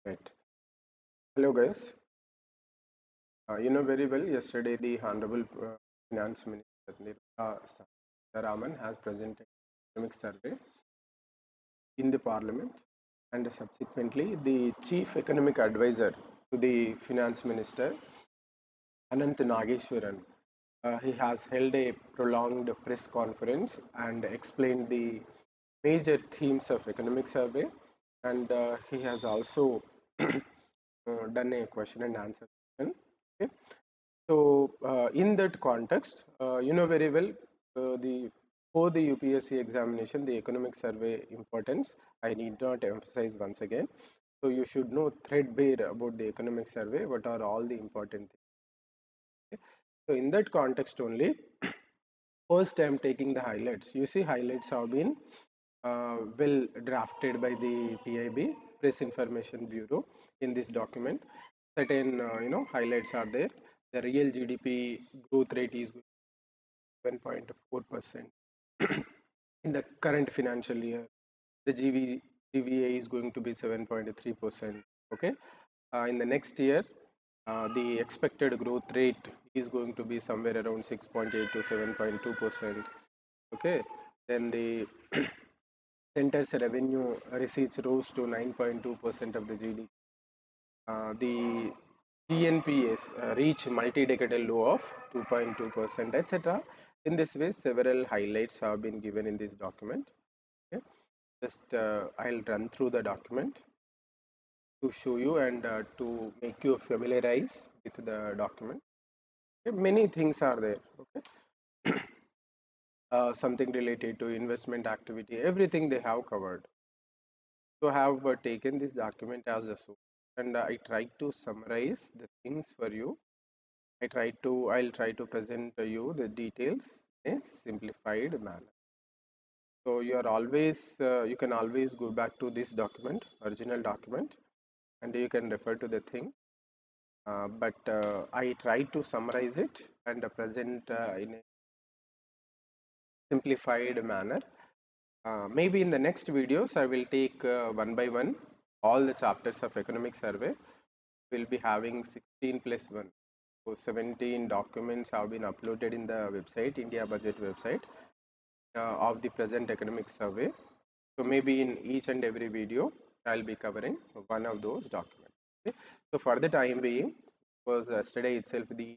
Right. Hello, guys. You know very well, yesterday the Honorable Finance Minister Nirmala Sitharaman has presented economic survey in the Parliament, and subsequently the Chief Economic Advisor to the Finance Minister, Anant Nageswaran, he has held a prolonged press conference and explained the major themes of economic survey, and he has also done a question and answer session. Okay. So, in that context, you know very well the for the UPSC examination, the economic survey importance. I need not emphasize once again. So, you should know threadbare about the economic survey. What are all the important things? Okay. So, in that context only, first I am taking the highlights. You see, highlights have been well drafted by the PIB, Press Information Bureau, in this document. Certain highlights are there. The real GDP growth rate is 7.4% in the current financial year. The GVA is going to be 7.3%. Okay, in the next year, the expected growth rate is going to be somewhere around 6.8 to 7.2%. Okay, then the center's revenue receipts rose to 9.2% of the GDP. The GNPs reach multi-decadal low of 2.2%, etc. In this way, several highlights have been given in this document. Okay. Just I'll run through the document to show you and to make you familiarize with the document. Okay. Many things are there. Okay. Something related to investment activity, everything they have covered. So I have taken this document as a source, and I tried to summarize the things for you. I'll try to present to you the details in a simplified manner. So you can always go back to this document, original document, and you can refer to the thing. But I try to summarize it and present in a simplified manner. Maybe in the next videos, I will take one by one all the chapters of economic survey. We'll be having 16 plus 1. So 17 documents have been uploaded in the website, India Budget website of the present economic survey. So maybe in each and every video, I'll be covering one of those documents. Okay? So for the time being, because yesterday itself the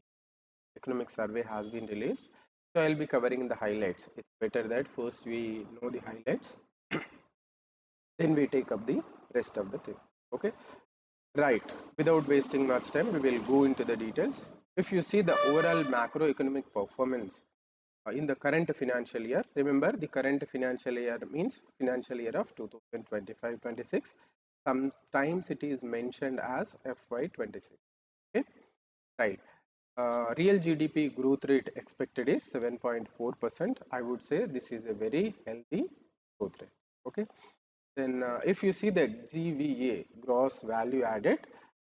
economic survey has been released, so I'll be covering the highlights. It's better that first we know the highlights, then we take up the rest of the things. Okay, right. Without wasting much time, we will go into the details. If you see the overall macroeconomic performance in the current financial year, remember the current financial year means financial year of 2025-26. Sometimes it is mentioned as FY26. Okay, right. Real GDP growth rate expected is 7.4%. I would say this is a very healthy growth rate. Okay. Then if you see the GVA, gross value added,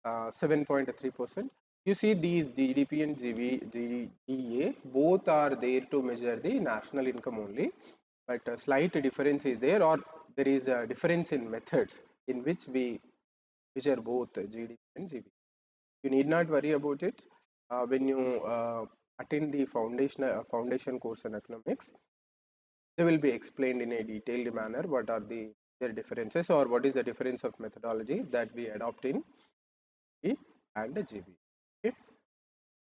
7.3%. You see these GDP and GVA both are there to measure the national income only, but a slight difference is there, or there is a difference in methods in which we measure both GDP and GVA. You need not worry about it. When you attend the foundation course in economics, they will be explained in a detailed manner what are their differences, or what is the difference of methodology that we adopt in E and GB. Okay,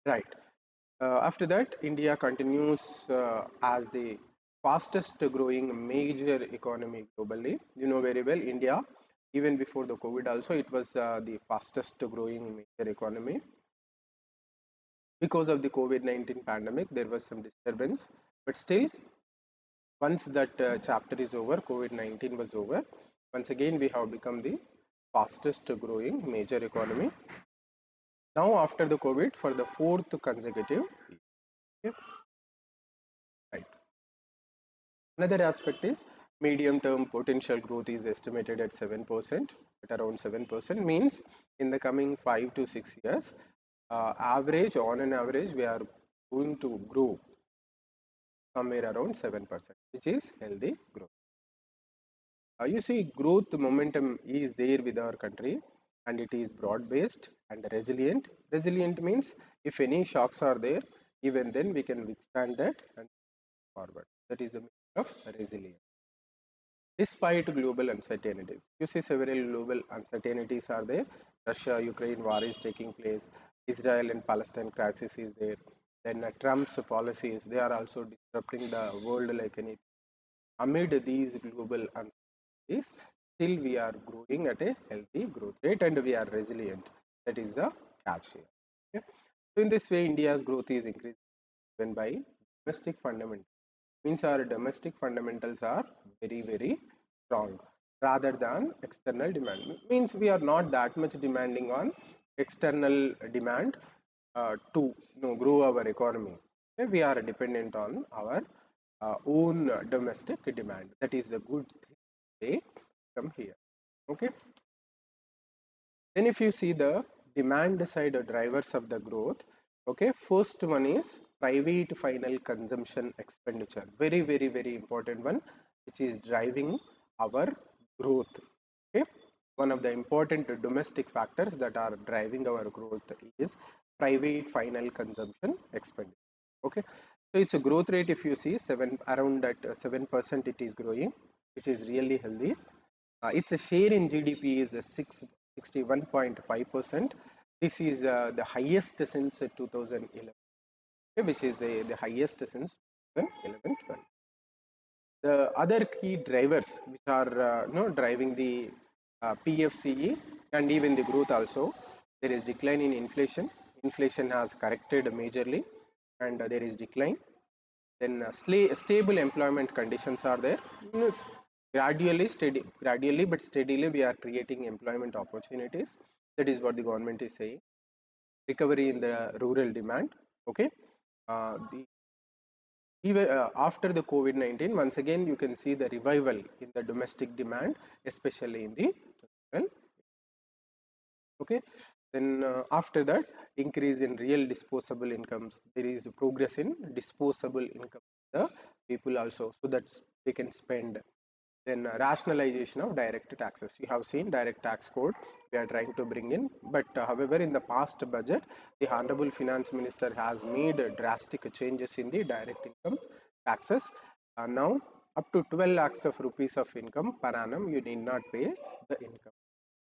right. After that, India continues as the fastest growing major economy globally. You know very well, India, even before the COVID also, it was the fastest growing major economy. Because of the COVID-19 pandemic, there was some disturbance, but still, once that chapter is over, COVID-19 was over, once again we have become the fastest growing major economy. Now after the COVID, for the fourth consecutive year. Okay. Right. Another aspect is medium term potential growth is estimated at 7%, at around 7%, means in the coming 5 to 6 years, average, on an average, we are going to grow somewhere around 7%, which is healthy growth. You see, growth momentum is there with our country. and it is broad based and resilient. Resilient means if any shocks are there, even then we can withstand that and forward. That is the meaning of resilience. Despite global uncertainties, you see several global uncertainties are there. Russia Ukraine war is taking place, Israel and Palestine crisis is there, then Trump's policies, they are also disrupting the world like anything. Amid these global uncertainties, still we are growing at a healthy growth rate and we are resilient. That is the catch here. Okay? So in this way, India's growth is increasing driven by domestic fundamentals. Means our domestic fundamentals are very strong rather than external demand. Means we are not that much demanding on external demand to grow our economy. Okay? We are dependent on our own domestic demand. That is the good thing from here. Okay. Then if you see the demand side drivers of the growth, okay, first one is private final consumption expenditure. Very important one, which is driving our growth. Okay. One of the important domestic factors that are driving our growth is private final consumption expenditure. Okay. So its a growth rate, if you see around that 7% it is growing, which is really healthy. Its share in GDP is 61.5%. This is the highest since 2011, which is the highest since 2011-12. The other key drivers which are driving the PFCE and even the growth also, there is decline in inflation. Inflation has corrected majorly and there is decline. Then stable employment conditions are there. Yes. Gradually but steadily we are creating employment opportunities. That is what the government is saying. Recovery in the rural demand. Okay. Even after the COVID-19, once again you can see the revival in the domestic demand, especially in the rural. Okay. Then after that, increase in real disposable incomes. There is progress in disposable income. The people also, so that they can spend. Then rationalization of direct taxes. You have seen direct tax code we are trying to bring in, but however in the past budget the honorable finance minister has made drastic changes in the direct income taxes. Now up to 12 lakhs of rupees of income per annum you need not pay the income.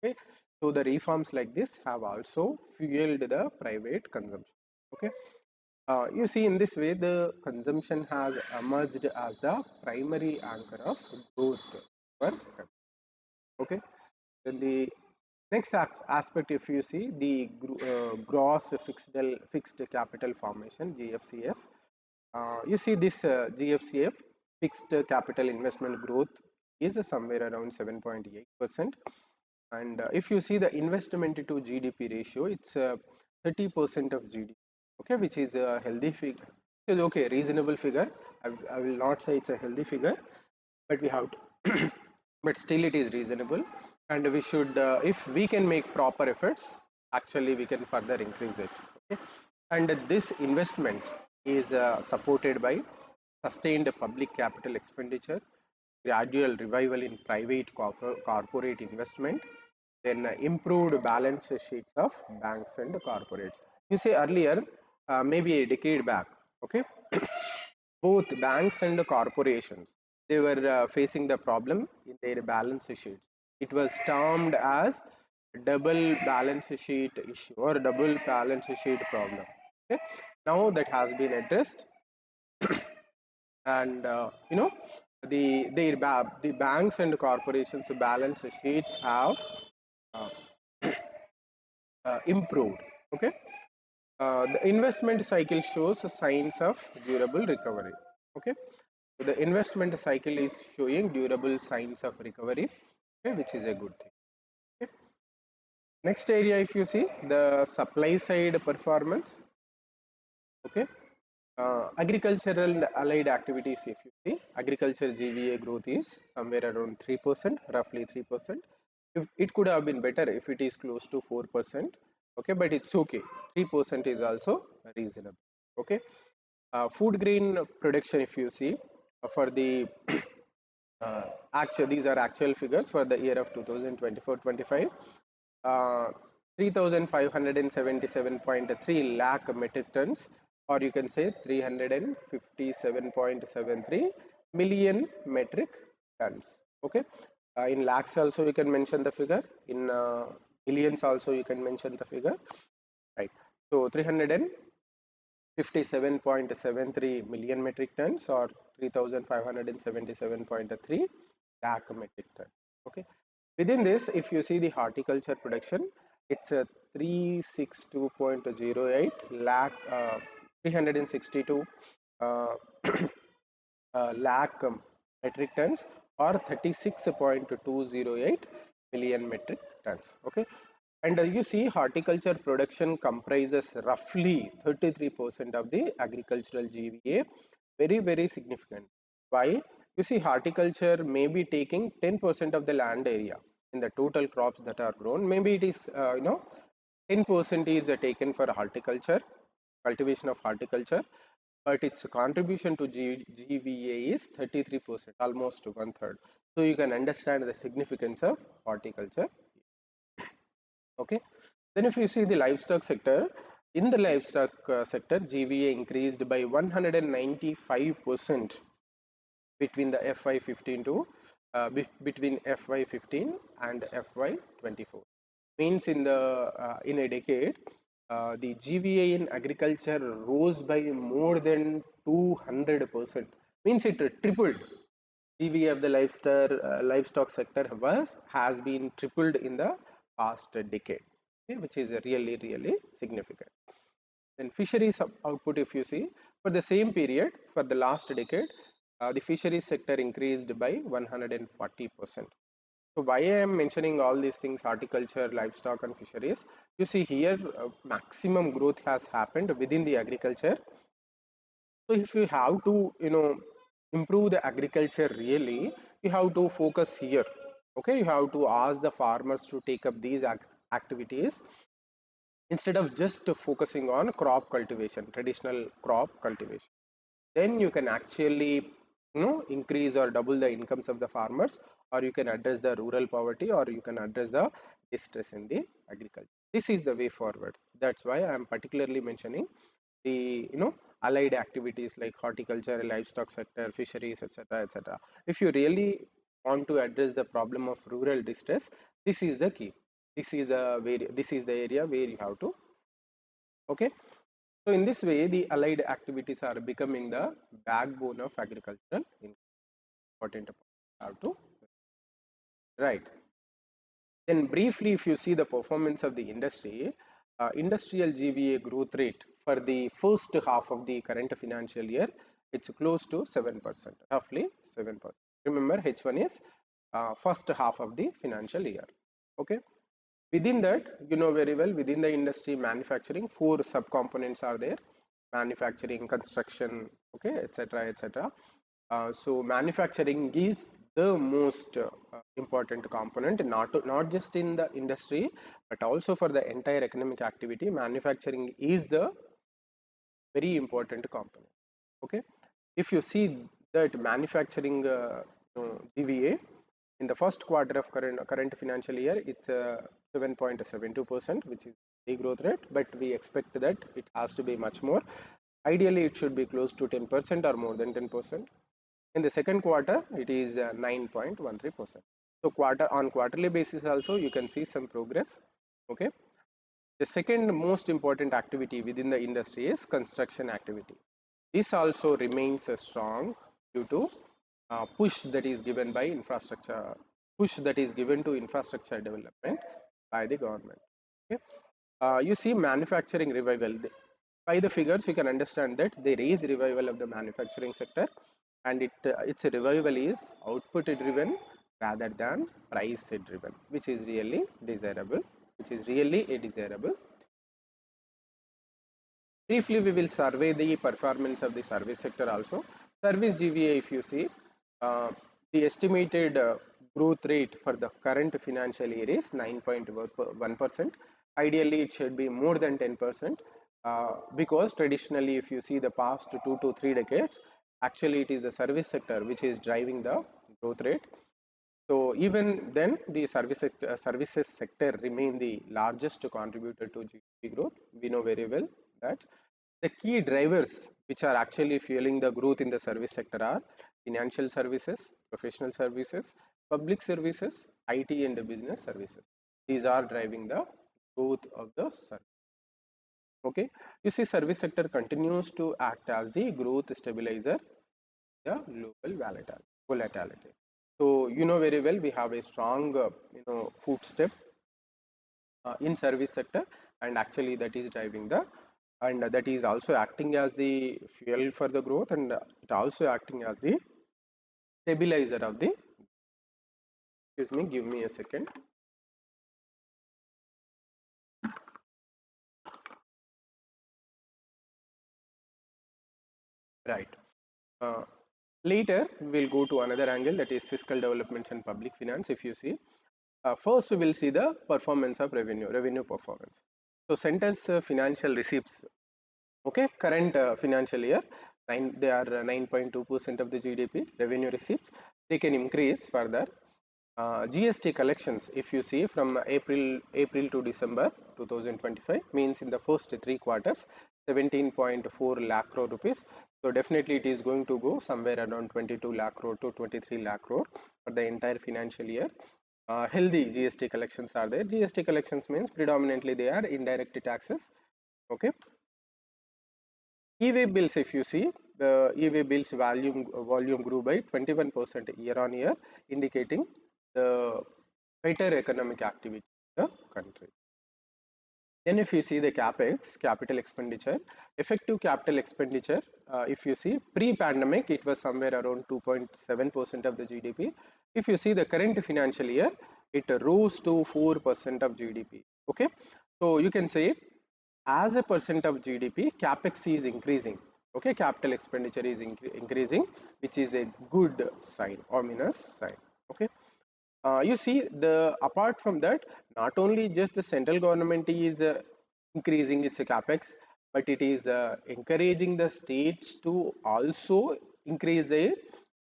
Okay, so the reforms like this have also fueled the private consumption. Okay. You see, in this way, the consumption has emerged as the primary anchor of growth for country. Okay. Then the next aspect, if you see the gross fixed capital formation (GFCF), you see this GFCF fixed capital investment growth is somewhere around 7.8%. And if you see the investment to GDP ratio, it's 30% of GDP. Okay, which is a healthy figure. It's okay, reasonable figure. I will not say it's a healthy figure, but we have to, but still it is reasonable. And we should, if we can make proper efforts, actually we can further increase it. Okay, and this investment is supported by sustained public capital expenditure, gradual revival in private corporate investment, then improved balance sheets of banks and corporates. You say earlier, maybe a decade back, okay, both banks and corporations, they were facing the problem in their balance sheets. It was termed as double balance sheet issue or double balance sheet problem. Okay, now that has been addressed, and the banks and corporations balance sheets have uh, improved. Okay, the investment cycle shows signs of durable recovery. Okay, so the investment cycle is showing durable signs of recovery, okay, which is a good thing. Okay. Next area, if you see the supply side performance, okay, agricultural and allied activities, if you see agriculture GVA growth is somewhere around 3%, roughly 3%. If it could have been better if it is close to 4%, okay, but it's okay. 3% is also reasonable. Okay, food grain production, if you see for the actual, these are actual figures for the year of 2024-25. 3,577.3 lakh metric tons, or you can say 357.73 million metric tons. Okay, in lakhs also you can mention the figure, in millions also you can mention the figure, right? So 357.73 million metric tons, or 3,577.3 lakh metric tons. Okay. Within this, if you see the horticulture production, it's a 362.08 lakh, 362 uh, lakh metric tons, or 36.208 million metric tons. Okay, and you see horticulture production comprises roughly 33% of the agricultural GVA. Very significant. Why? You see, horticulture may be taking 10% of the land area in the total crops that are grown. Maybe it is 10% is taken for horticulture, cultivation of horticulture, but its contribution to GVA is 33%, almost one third. So you can understand the significance of horticulture. Okay. Then if you see the livestock sector, in the livestock sector, GVA increased by 195% between the FY15 to between FY15 and FY24. Means in a decade, the GVA in agriculture rose by more than 200%. Means it tripled. GVA of the livestock sector has been tripled in the past decade, okay, which is really significant. Then fisheries output, if you see, for the same period, for the last decade, the fisheries sector increased by 140%. So why I am mentioning all these things, horticulture, livestock and fisheries, you see here maximum growth has happened within the agriculture. So if you have to, improve the agriculture really, you have to focus here. Okay, you have to ask the farmers to take up these activities instead of just focusing on crop cultivation, traditional crop cultivation. Then you can actually, increase or double the incomes of the farmers, or you can address the rural poverty, or you can address the distress in the agriculture. This is the way forward. That's why I am particularly mentioning the, allied activities like horticulture, livestock sector, fisheries, etc., etc. If you really want to address the problem of rural distress, this is the key. This is the area where you have to. Okay, so in this way, the allied activities are becoming the backbone of agricultural. Important have to, right. Then briefly, if you see the performance of the industry, industrial GVA growth rate for the first half of the current financial year, it's close to 7%, roughly 7%. Remember, H1 is first half of the financial year. Okay. Within that, you know very well, within the industry, manufacturing, four subcomponents are there: manufacturing, construction, okay, etc., etc. So manufacturing is the most important component, not just in the industry, but also for the entire economic activity. Manufacturing is the very important component. Okay, if you see that manufacturing GVA in the first quarter of current financial year, it's 7.72%, which is the growth rate, but we expect that it has to be much more. Ideally, it should be close to 10% or more than 10%. In the second quarter, it is 9.13%. So quarterly basis also you can see some progress. Okay. The second most important activity within the industry is construction activity. This also remains strong due to push that is given by infrastructure, push that is given to infrastructure development by the government. Okay. You see manufacturing revival. By the figures, you can understand that there is revival of the manufacturing sector, and its revival is output driven rather than price driven, which is really desirable. Which is really a desirable. Briefly, we will survey the performance of the service sector also. Service GVA, if you see, uh, the estimated growth rate for the current financial year is 9.1%. Ideally, it should be more than 10%, because traditionally, if you see the past 2 to 3 decades, actually it is the service sector which is driving the growth rate. So even then, the services sector remain the largest contributor to GDP growth. We know very well that the key drivers which are actually fueling the growth in the service sector are financial services, professional services, public services, IT and business services. These are driving the growth of the service. Okay, you see, service sector continues to act as the growth stabilizer, the global volatility. So you know very well we have a strong footstep in service sector, and actually that is driving the, and that is also acting as the fuel for the growth, and it also acting as the stabilizer of the, excuse me, give me a second. Right. uh, Later we'll go to another angle, that is fiscal developments and public finance. If you see, first we will see the performance of revenue performance. So centers financial receipts. Okay, current financial year, they are 9.2% of the GDP. Revenue receipts, they can increase further. GST collections, if you see, from April to December 2025, means in the first 3 quarters, 17.4 lakh crore rupees. So definitely it is going to go somewhere around 22 lakh crore to 23 lakh crore for the entire financial year. Healthy GST collections are there. GST collections means predominantly they are indirect taxes. Okay. E-way bills, if you see, the e-way bills volume grew by 21% year on year, indicating the better economic activity in the country. Then if you see the capex, capital expenditure, effective capital expenditure, if you see pre-pandemic, it was somewhere around 2.7% of the GDP. If you see the current financial year, it rose to 4% of GDP. Okay, so you can say as a percent of GDP, capex is increasing. Okay, capital expenditure is increasing, which is a good sign, ominous sign. Okay. You see, the apart from that, not only just the central government is increasing its capex, but it is encouraging the states to also increase their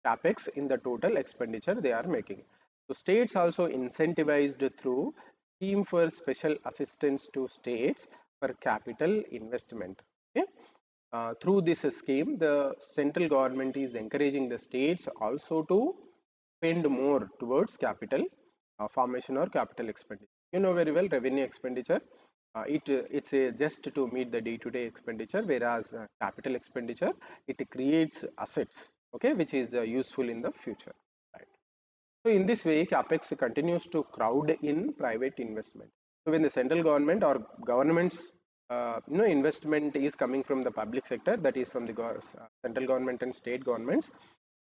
capex in the total expenditure they are making. So states also incentivized through scheme for special assistance to states for capital investment. Okay. Through this scheme, the central government is encouraging the states also to spend more towards capital formation or capital expenditure. You know very well revenue expenditure. It's just to meet the day-to-day expenditure, whereas capital expenditure, it creates assets. Okay, which is useful in the future. Right. So in this way, capex continues to crowd in private investment. So when the central government or governments, investment is coming from the public sector, that is from the central government and state governments.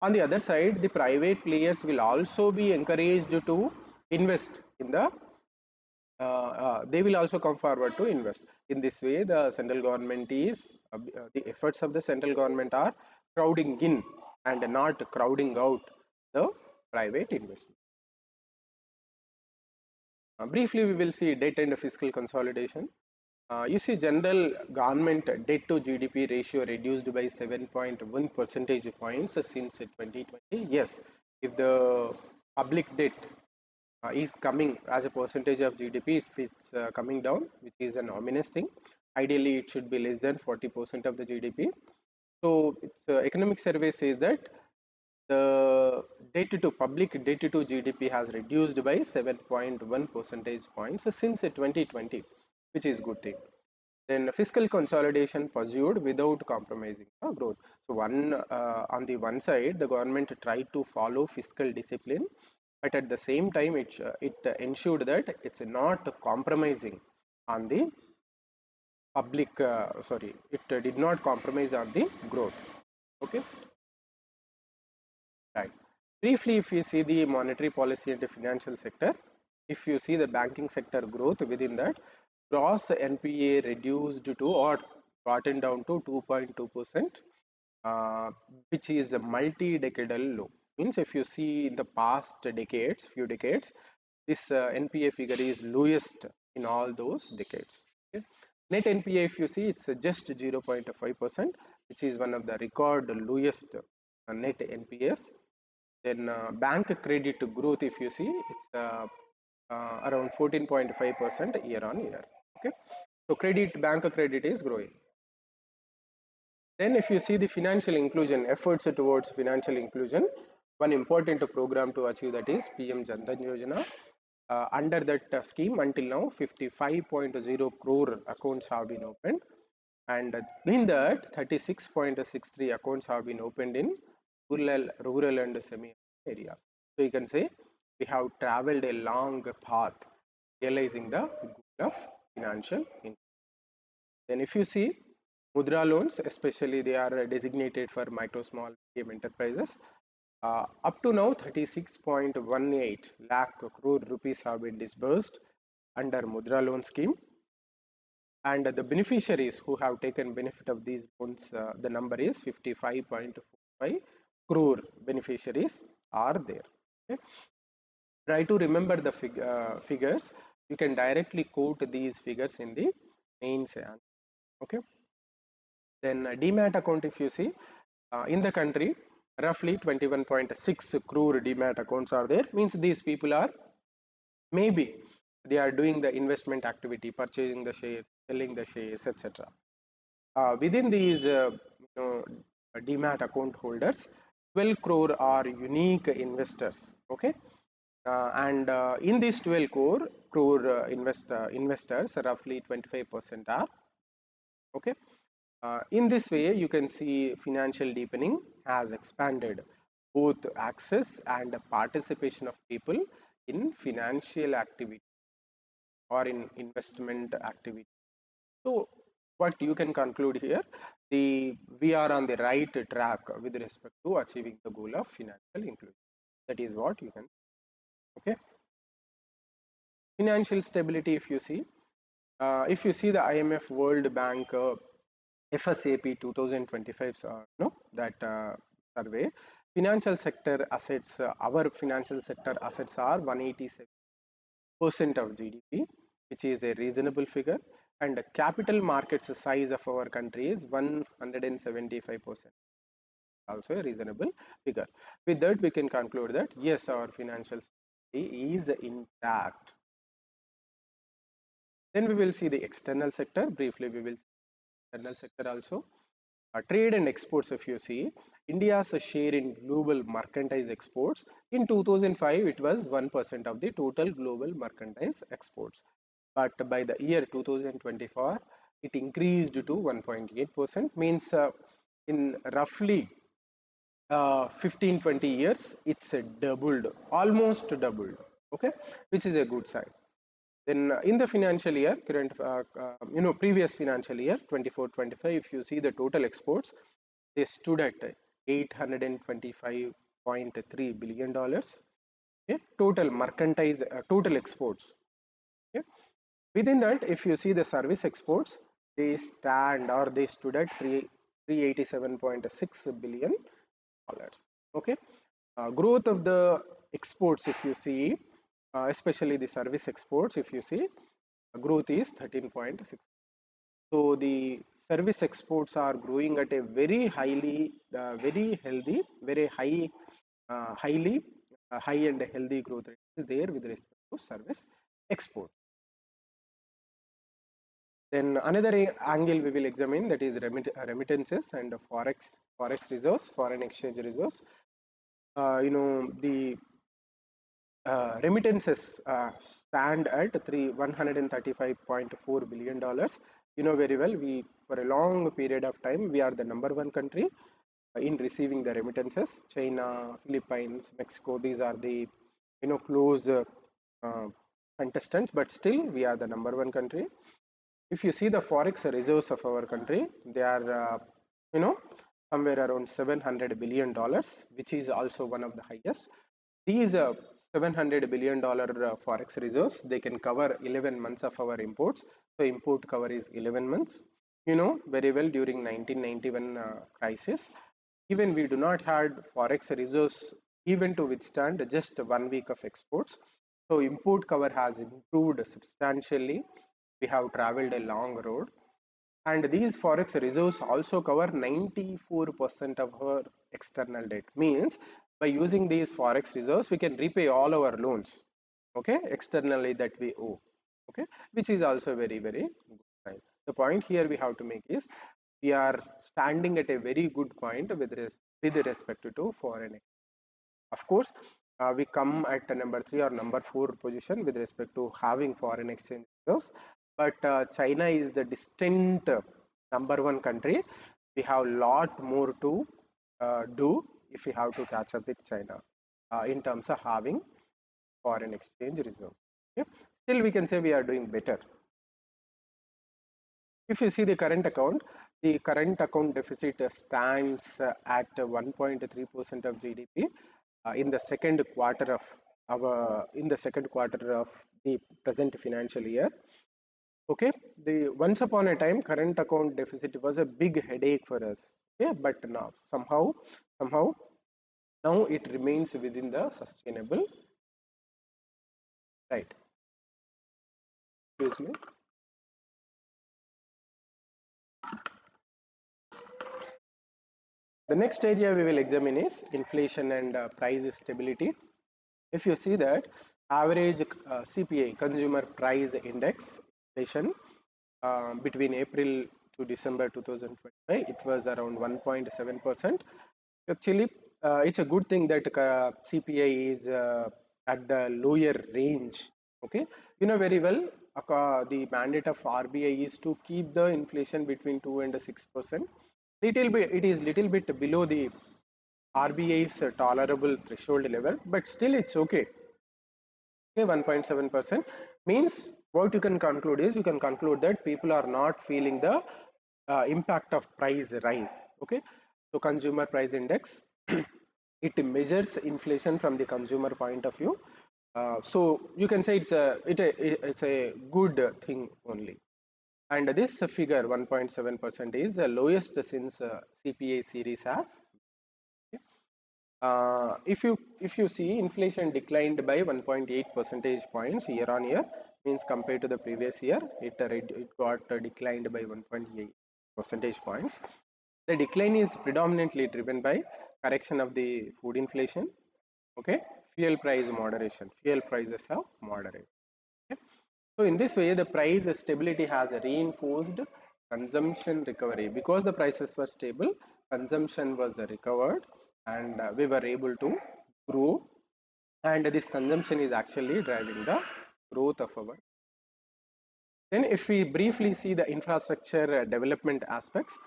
On the other side, the private players will also be encouraged to invest in the, they will also come forward to invest. In this way, the central government is, the efforts of the central government are crowding in and not crowding out the private investment. Briefly, we will see debt and fiscal consolidation. You see, general government debt to GDP ratio reduced by 7.1 percentage points since 2020. Yes, if the public debt is coming as a percentage of GDP, if it's coming down, which is an ominous thing. Ideally, it should be less than 40% of the GDP. So, its economic survey says that the public debt to GDP has reduced by 7.1 percentage points since 2020, which is good thing. Then fiscal consolidation pursued without compromising growth. So on the one side, the government tried to follow fiscal discipline, but at the same time, it ensured that it's not compromising on the public. Sorry, it did not compromise on the growth. Okay, right. Briefly, if you see the monetary policy and the financial sector, if you see the banking sector growth within that, gross NPA reduced to or gotten down to 2.2%, which is a multi-decadal low. Means if you see in the past few decades, this NPA figure is lowest in all those decades. Okay. Net NPA, if you see, it's just 0.5%, which is one of the record lowest net NPAs. Then bank credit growth, if you see, it's around 14.5% year on year. Okay, so bank credit is growing. Then if you see the financial inclusion, efforts towards financial inclusion, one important program to achieve that is PM Jan Dhan Yojana. Under that scheme, until now 55.0 crore accounts have been opened, and in that 36.63 accounts have been opened in rural and semi areas. So you can say we have traveled a long path realizing the goal of financial inclusion. Then if you see Mudra loans, especially they are designated for micro, small, medium enterprises. Up to now, 36.18 lakh crore rupees have been disbursed under Mudra loan scheme. And the beneficiaries who have taken benefit of these loans, the number is 55.45 crore beneficiaries are there. Okay. Try to remember the figures. You can directly quote these figures in the mains. Okay. Then demat account, if you see, in the country, roughly 21.6 crore demat accounts are there. Means these people are, maybe they are doing the investment activity, purchasing the shares, selling the shares, etc. Within these demat account holders, 12 crore are unique investors. Okay, and in these 12 crore investors, roughly 25% are. Okay, in this way, you can see financial deepening has expanded both access and participation of people in financial activity or in investment activity. So, what you can conclude here, we are on the right track with respect to achieving the goal of financial inclusion. That is what you can. Okay, financial stability. If you see the IMF, World Bank, FSAP 2025, no, that survey, financial sector assets, our financial sector assets are 187% of GDP, which is a reasonable figure, and the capital markets size of our country is 175%, also a reasonable figure. With that, we can conclude that yes, our financial stability is intact. Then we will see the external sector. Briefly, we will see external sector also. Trade and exports, if you see, India's share in global mercantile exports in 2005, it was 1% of the total global mercantile exports. But by the year 2024, it increased to 1.8%, means in roughly 15-20 years, it's doubled, almost doubled. Okay, which is a good sign. Then in the financial year, previous financial year 24-25, if you see the total exports, they stood at $825.3 billion. Okay, total mercantile, total exports. Okay. Within that, if you see the service exports, they stood at 387.6 billion dollars. Okay, growth of the exports, if you see, especially the service exports, if you see, growth is 13.6. So the service exports are growing at a very very healthy, very high and healthy growth rate is there with respect to service export. Then another angle we will examine, that is remittances and forex reserves, foreign exchange reserves. The remittances stand at $135.4 billion. You know very well, we for a long period of time we are the number one country in receiving the remittances. China, Philippines, Mexico, these are the close contestants, but still we are the number one country. If you see the forex reserves of our country, they are somewhere around $700 billion, which is also one of the highest. These $700 billion forex reserves, they can cover 11 months of our imports. So import cover is 11 months. You know very well, during 1991 crisis, even we do not had forex reserves even to withstand just 1 week of exports. So import cover has improved substantially. We have traveled a long road, and these forex reserves also cover 94% of our external debt. Means by using these forex reserves, we can repay all our loans, okay, externally that we owe, okay, which is also very, very good sign. The point here we have to make is we are standing at a very good point with respect to foreign exchange. Of course, we come at number 3 or number 4 position with respect to having foreign exchange reserves, but China is the distant number 1 country. We have lot more to do if we have to catch up with China in terms of having foreign exchange reserves. Okay? Still, we can say we are doing better. If you see the current account deficit stands at 1.3% of GDP in the second quarter of the present financial year. Okay, the once upon a time current account deficit was a big headache for us. Okay, but now somehow now it remains within the sustainable, right. Excuse me. The next area we will examine is inflation and price stability. If you see that average CPI, consumer price index, inflation between April to December 2025, it was around 1.7%. Actually, it's a good thing that CPI is at the lower range. Okay, you know very well the mandate of RBI is to keep the inflation between 2 and 6%. Little bit, it is little bit below the RBI's tolerable threshold level, but still it's okay. Okay, 1.7% means what you can conclude is you can conclude that people are not feeling the impact of price rise. Okay, so consumer price index it measures inflation from the consumer point of view. So you can say it's a good thing only. And this figure 1.7% is the lowest since CPA series has. Okay. If you see inflation declined by 1.8 percentage points year on year, means compared to the previous year, it got declined by 1.8 percentage points. The decline is predominantly driven by correction of the food inflation. Okay, fuel prices have moderated. Okay. So in this way, the price stability has reinforced consumption recovery. Because the prices were stable, consumption was recovered, and we were able to grow. And this consumption is actually driving the growth of our. Then, if we briefly see the infrastructure development aspects,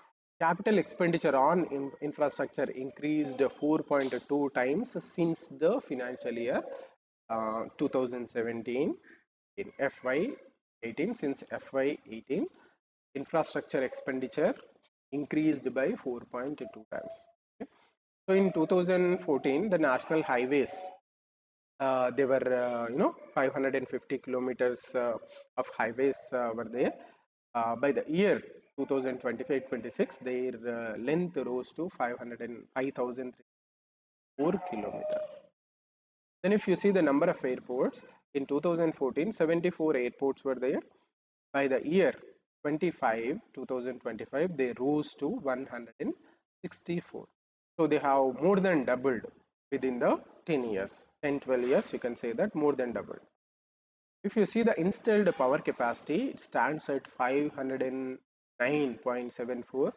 capital expenditure on infrastructure increased 4.2 times since the financial year 2017. In FY18, since FY18, infrastructure expenditure increased by 4.2 times. Okay. So in 2014, the national highways they were 550 kilometers of highways were there. By the year 2025-26, their length rose to 5,004 kilometers. Then if you see the number of airports, in 2014, 74 airports were there. By the year 2025, they rose to 164. So they have more than doubled within the 10 years, 10-12 years, you can say that more than doubled. If you see the installed power capacity, it stands at 509.74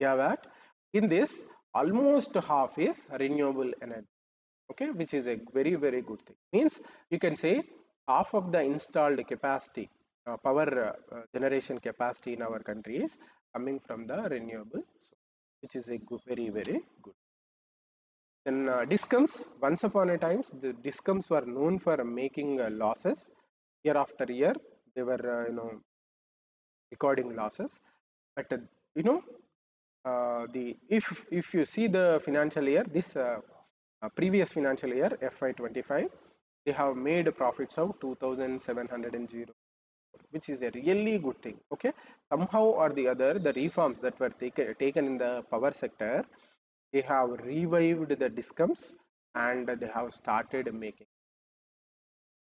gigawatt. In this, almost half is renewable energy. Okay, which is a very, very good thing. Means you can say half of the installed capacity, power generation capacity in our country is coming from the renewable source, which is a good, very, very good. Then discoms, once upon a time, the discoms were known for making losses year after year. They were, recording losses. But if you see the financial year, this previous financial year FY25, they have made profits of 2,700, which is a really good thing. Okay, somehow or the other, the reforms that were taken in the power sector, they have revived the discoms and they have started making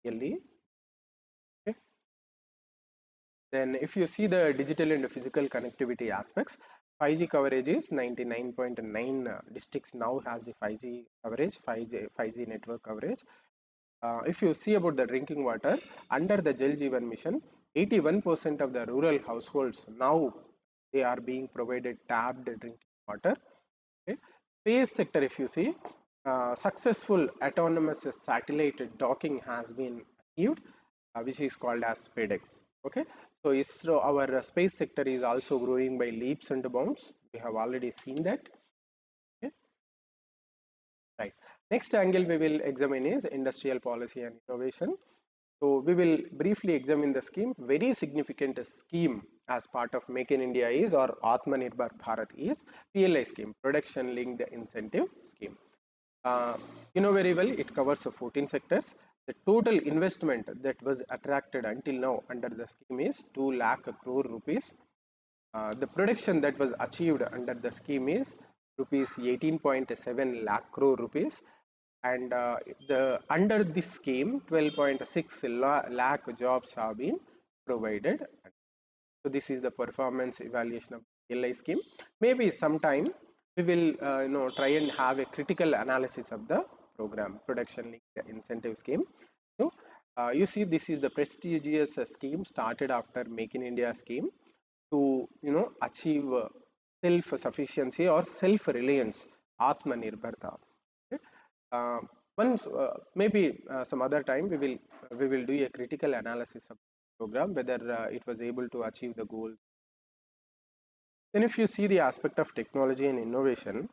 really. Okay. Then if you see the digital and physical connectivity aspects, 5G coverage is 99.9 districts now has the 5G coverage, 5G network coverage. If you see about the drinking water, under the Jal Jeevan mission, 81% of the rural households now they are being provided tapped drinking water. Okay. Space sector, if you see, successful autonomous satellite docking has been achieved, which is called as FedEx. Okay, so ISRO, our space sector is also growing by leaps and bounds. We have already seen that. Okay. Right. Next angle we will examine is industrial policy and innovation. So we will briefly examine the scheme. Very significant scheme as part of Make in India is, or Atmanirbhar Bharat is, PLI scheme, Production Linked Incentive Scheme. You know very well, it covers 14 sectors. The total investment that was attracted until now under the scheme is 2 lakh crore rupees. The production that was achieved under the scheme is rupees 18.7 lakh crore rupees, and the under this scheme 12.6 lakh jobs have been provided. So this is the performance evaluation of LI scheme. Maybe sometime we will try and have a critical analysis of the program, production linked incentive scheme. So you see, this is the prestigious scheme started after Make in India scheme to achieve self sufficiency or self reliance, Atmanirbharta. Okay. uh, Once maybe some other time we will do a critical analysis of the program, whether it was able to achieve the goal. Then if you see the aspect of technology and innovation,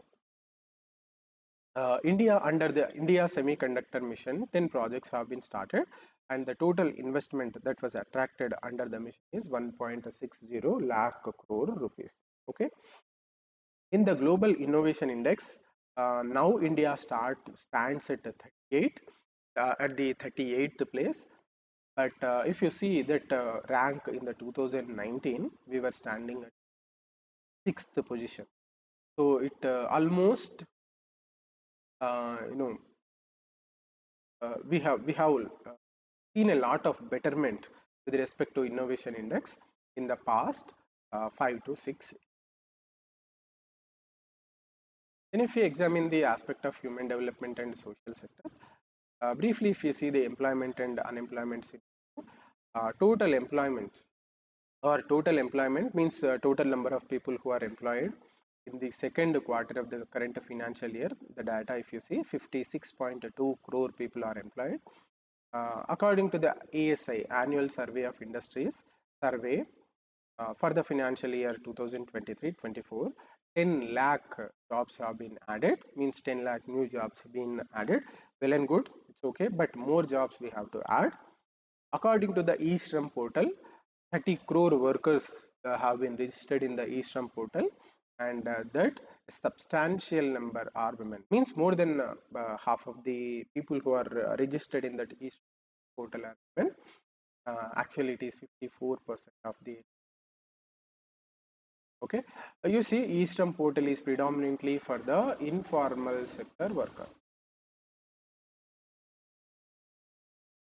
India, under the India Semiconductor Mission, 10 projects have been started, and the total investment that was attracted under the mission is 1.60 lakh crore rupees. Okay. In the Global Innovation Index, now India stands at 38, at the 38th place. But if you see that rank in the 2019, we were standing at 6th position. So it almost you know we have seen a lot of betterment with respect to innovation index in the past 5 to 6. Then if we examine the aspect of human development and social sector, briefly if you see the employment and unemployment scenario, total employment or total employment means total number of people who are employed in the second quarter of the current financial year. The data, if you see, 56.2 crore people are employed. According to the ASI, Annual Survey of Industries survey, for the financial year 2023-24, 10 lakh jobs have been added, means 10 lakh new jobs have been added. Well and good, it's okay, but more jobs we have to add. According to the eShram portal, 30 crore workers have been registered in the eShram portal, and that a substantial number are women, means more than half of the people who are registered in that eShram portal are women. Actually, it is 54% of the. Okay, you see, eShram portal is predominantly for the informal sector workers.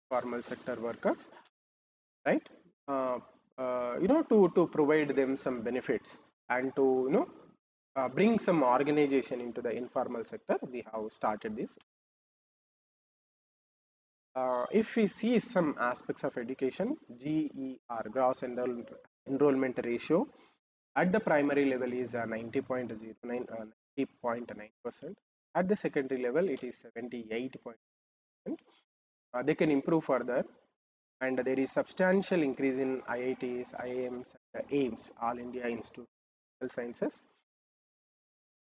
Formal sector workers, right? To provide them some benefits and to bring some organization into the informal sector, we have started this. If we see some aspects of education, GER, gross enrollment ratio, at the primary level is 90.09, 90.9%. At the secondary level, it is 78%. They can improve further, and there is substantial increase in IITs, IIMs, and AIMS, All India Institute of Health Sciences.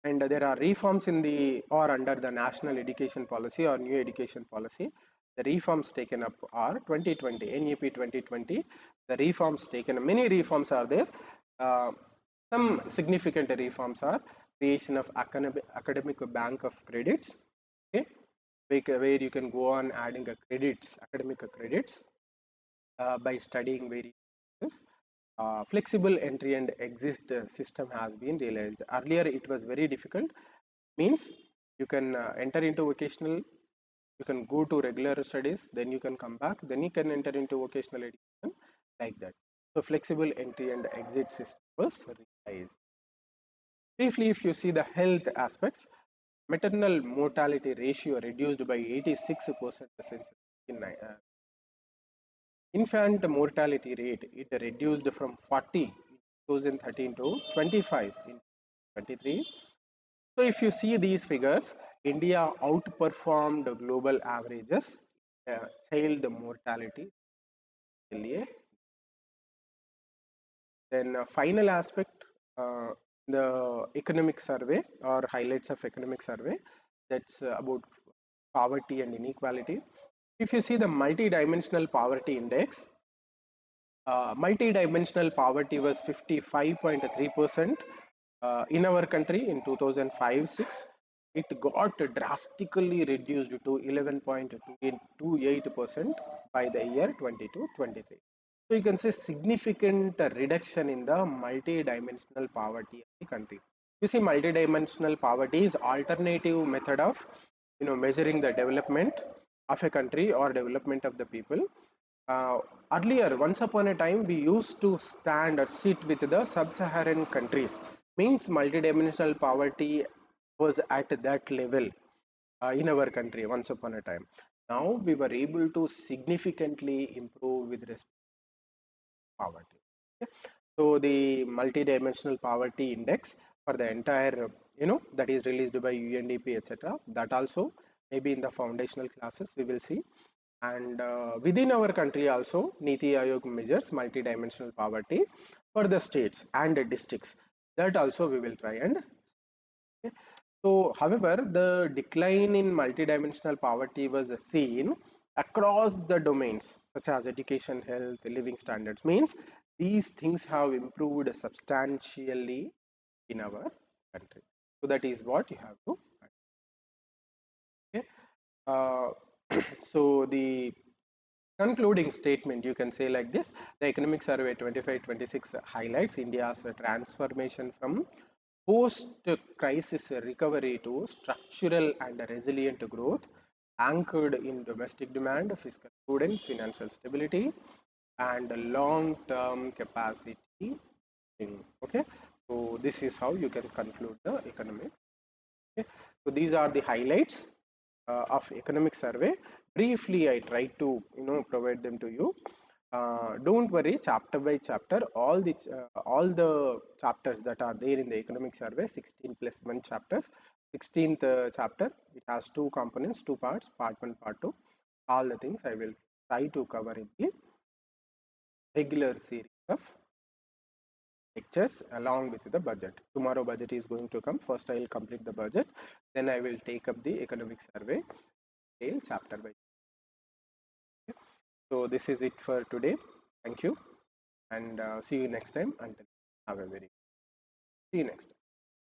And there are reforms in the or under the National Education Policy or New Education Policy. The reforms taken up are 2020, NEP 2020. The reforms taken, many reforms are there. Some significant reforms are creation of academic bank of credits, okay, where you can go on adding academic credits by studying various courses. Flexible entry and exit system has been realized. Earlier it was very difficult, means you can enter into vocational, you can go to regular studies, then you can come back, then you can enter into vocational education, like that. So flexible entry and exit system was realized. Briefly, if you see the health aspects, maternal mortality ratio reduced by 86% since infant mortality rate it reduced from 40 in 2013 to 25 in 23. So if you see these figures, India outperformed global averages child mortality के लिए. Then final aspect, the economic survey or highlights of economic survey, that's about poverty and inequality. If you see the multi-dimensional poverty index, multi-dimensional poverty was 55.3% in our country in 2005-6. It got drastically reduced to 11.28% by the year 22-23. So you can say significant reduction in the multi-dimensional poverty of the country. You see, multi-dimensional poverty is alternative method of measuring the development of a country or development of the people. uh, Earlier, once upon a time, we used to stand or sit with the sub-Saharan countries. Means multidimensional poverty was at that level in our country once upon a time. Now we were able to significantly improve with respect to poverty. Okay. So the multidimensional poverty index for the entire, that is released by UNDP, etc. That also maybe in the foundational classes we will see. And within our country also, Niti Aayog measures multidimensional poverty for the states and the districts. That also we will try and. Okay. So, however, the decline in multidimensional poverty was seen across the domains such as education, health, living standards. Means these things have improved substantially in our country. So that is what you have to. Okay. Uh, so the concluding statement, you can say like this: the Economic Survey 25-26 highlights India's transformation from post-crisis recovery to structural and resilient growth, anchored in domestic demand, fiscal prudence, financial stability, and long-term capacity. Okay, so this is how you can conclude the economic. Okay. So these are the highlights of economic survey. Briefly, I try to provide them to you. Don't worry, chapter by chapter, all the chapters that are there in the economic survey, 16 plus 1 chapters. 16th chapter, it has two components, two parts, part 1, part 2. All the things I will try to cover in the regular series of lectures along with the budget. Tomorrow budget is going to come. First I will complete the budget, then I will take up the economic survey chapter by chapter. So this is it for today. Thank you and see you next time. Until have a very see you next time.